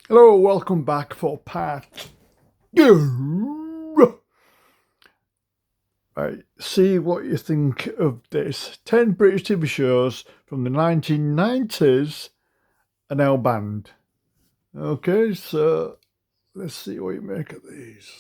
Hello, welcome back for part two. Right, see what you think of this. 10 British TV shows from the 1990s are now banned. Okay, so let's see what you make of these.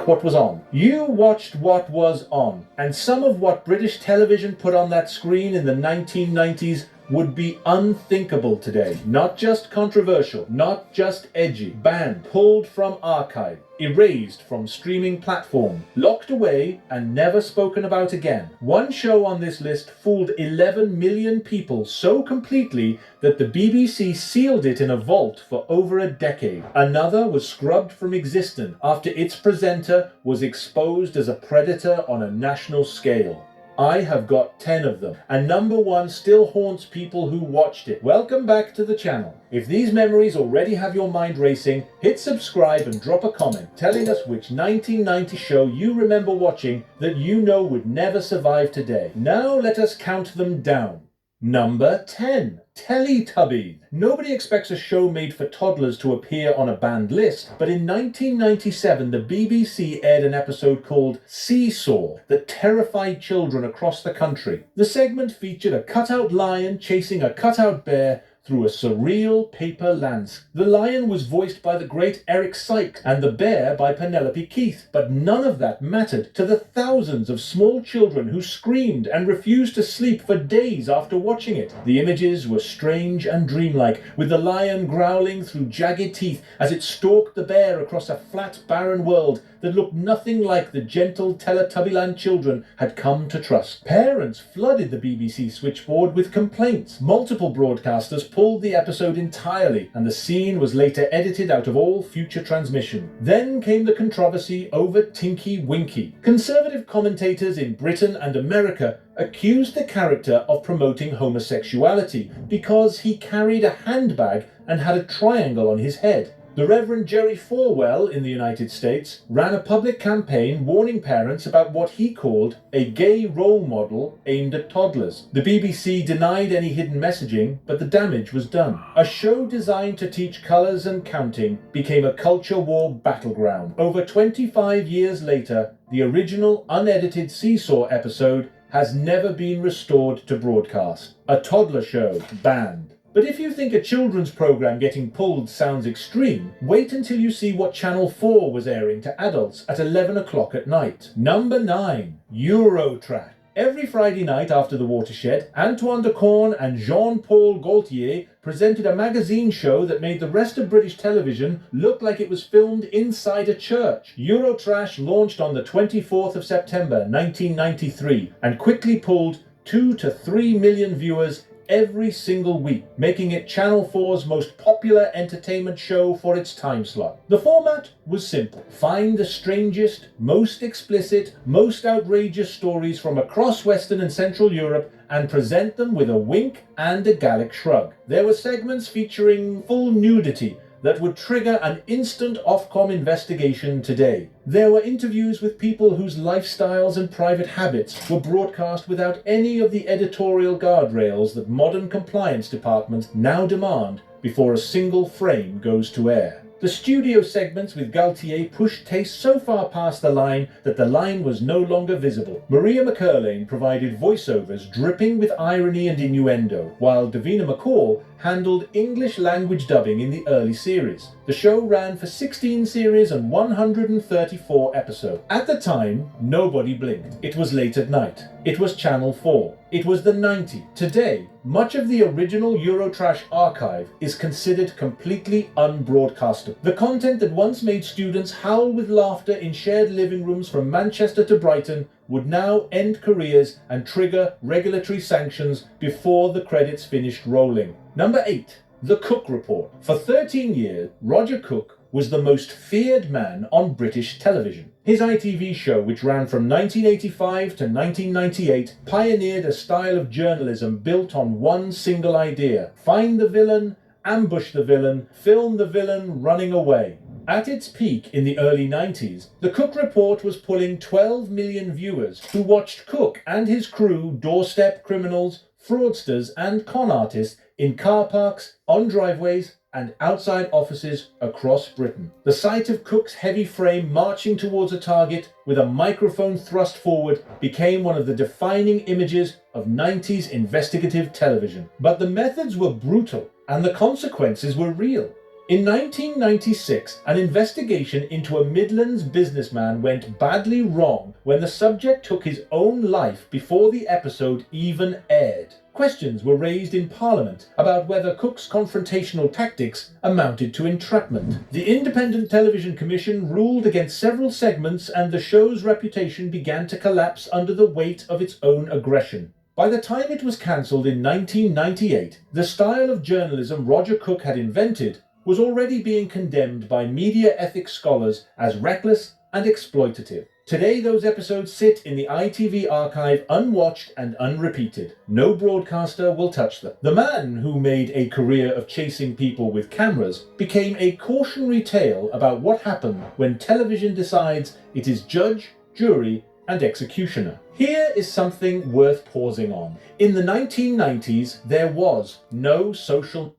What was on. You watched what was on, and some of what British television put on that screen in the 1990s would be unthinkable today. Not just controversial, not just edgy, banned, pulled from archive, erased from streaming platform, locked away and never spoken about again. One show on this list fooled 11 million people so completely that the BBC sealed it in a vault for over a decade. Another was scrubbed from existence after its presenter was exposed as a predator on a national scale. I have got 10 of them, and number one still haunts people who watched it. Welcome back to the channel. If these memories already have your mind racing, hit subscribe and drop a comment telling us which 1990 show you remember watching that you know would never survive today. Now let us count them down. Number 10. Teletubbies. Nobody expects a show made for toddlers to appear on a banned list, but in 1997 the BBC aired an episode called Seesaw that terrified children across the country. The segment featured a cutout lion chasing a cutout bear through a surreal paper landscape. The lion was voiced by the great Eric Sykes and the bear by Penelope Keith, but none of that mattered to the thousands of small children who screamed and refused to sleep for days after watching it. The images were strange and dreamlike, with the lion growling through jagged teeth as it stalked the bear across a flat, barren world that looked nothing like the gentle Teletubbyland children had come to trust. Parents flooded the BBC switchboard with complaints. Multiple broadcasters pulled the episode entirely, and the scene was later edited out of all future transmission. Then came the controversy over Tinky Winky. Conservative commentators in Britain and America accused the character of promoting homosexuality because he carried a handbag and had a triangle on his head. The Reverend Jerry Falwell in the United States ran a public campaign warning parents about what he called a gay role model aimed at toddlers. The BBC denied any hidden messaging, but the damage was done. A show designed to teach colours and counting became a culture war battleground. Over 25 years later, the original unedited Seesaw episode has never been restored to broadcast. A toddler show banned. But if you think a children's programme getting pulled sounds extreme, wait until you see what Channel 4 was airing to adults at 11 o'clock at night. Number 9. Eurotrash. Every Friday night after The Watershed, Antoine de Caunes and Jean-Paul Gaultier presented a magazine show that made the rest of British television look like it was filmed inside a church. Eurotrash launched on the 24th of September 1993 and quickly pulled 2 to 3 million viewers every single week, making it Channel 4's most popular entertainment show for its time slot. The format was simple. Find the strangest, most explicit, most outrageous stories from across Western and Central Europe and present them with a wink and a Gallic shrug. There were segments featuring full nudity that would trigger an instant Ofcom investigation today. There were interviews with people whose lifestyles and private habits were broadcast without any of the editorial guardrails that modern compliance departments now demand before a single frame goes to air. The studio segments with Gaultier pushed taste so far past the line that the line was no longer visible. Maria McCurlane provided voiceovers dripping with irony and innuendo, while Davina McCall handled English language dubbing in the early series. The show ran for 16 series and 134 episodes. At the time, nobody blinked. It was late at night. It was Channel 4. It was the 90s. Today, much of the original Eurotrash archive is considered completely unbroadcastable. The content that once made students howl with laughter in shared living rooms from Manchester to Brighton would now end careers and trigger regulatory sanctions before the credits finished rolling. Number 8. The Cook Report. For 13 years, Roger Cook was the most feared man on British television. His ITV show, which ran from 1985 to 1998, pioneered a style of journalism built on one single idea: find the villain, ambush the villain, film the villain running away. At its peak in the early 90s, the Cook Report was pulling 12 million viewers who watched Cook and his crew doorstep criminals, fraudsters, and con artists in car parks, on driveways, and outside offices across Britain. The sight of Cook's heavy frame marching towards a target with a microphone thrust forward became one of the defining images of 90s investigative television. But the methods were brutal and the consequences were real. In 1996, an investigation into a Midlands businessman went badly wrong when the subject took his own life before the episode even aired. Questions were raised in Parliament about whether Cook's confrontational tactics amounted to entrapment. The Independent Television Commission ruled against several segments, and the show's reputation began to collapse under the weight of its own aggression. By the time it was cancelled in 1998, the style of journalism Roger Cook had invented was already being condemned by media ethics scholars as reckless and exploitative. Today, those episodes sit in the ITV archive unwatched and unrepeated. No broadcaster will touch them. The man who made a career of chasing people with cameras became a cautionary tale about what happens when television decides it is judge, jury, and executioner. Here is something worth pausing on. In the 1990s, there was no social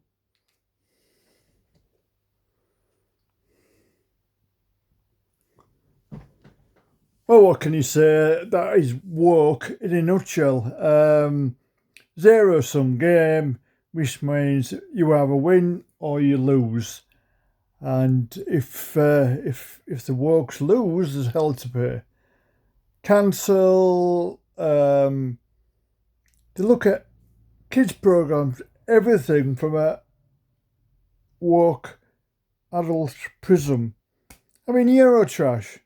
Well, what can you say? That is woke in a nutshell. Zero-sum game, which means you either win or you lose. And if the wokes lose, there's hell to pay. Cancel. They look at kids programs, everything from a woke adult prism. I mean, Eurotrash.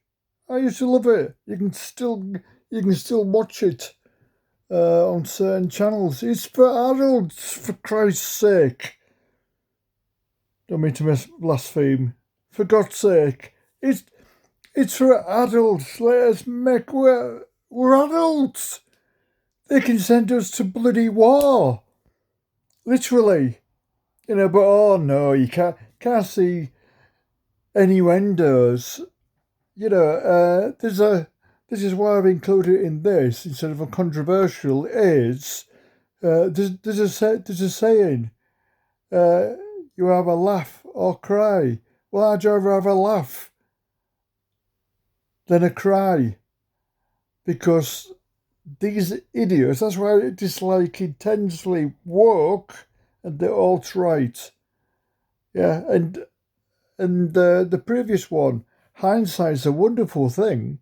I used to love it. You can still watch it on certain channels. It's for adults, for Christ's sake. Don't mean to blaspheme. For God's sake, it's for adults. Let us make we're adults. They can send us to bloody war, literally. But oh no, you can't see innuendos. This is why I've included it in this instead of a controversial. Is there's a saying, you either laugh or cry. Well, I'd rather have a laugh than a cry, because these idiots. That's why I dislike intensely woke and the alt-right. Yeah, and the previous one. Hindsight's a wonderful thing,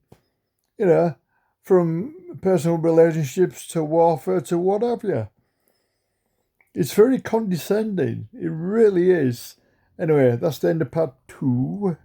from personal relationships to warfare to what have you. It's very condescending. It really is. Anyway, that's the end of part 2.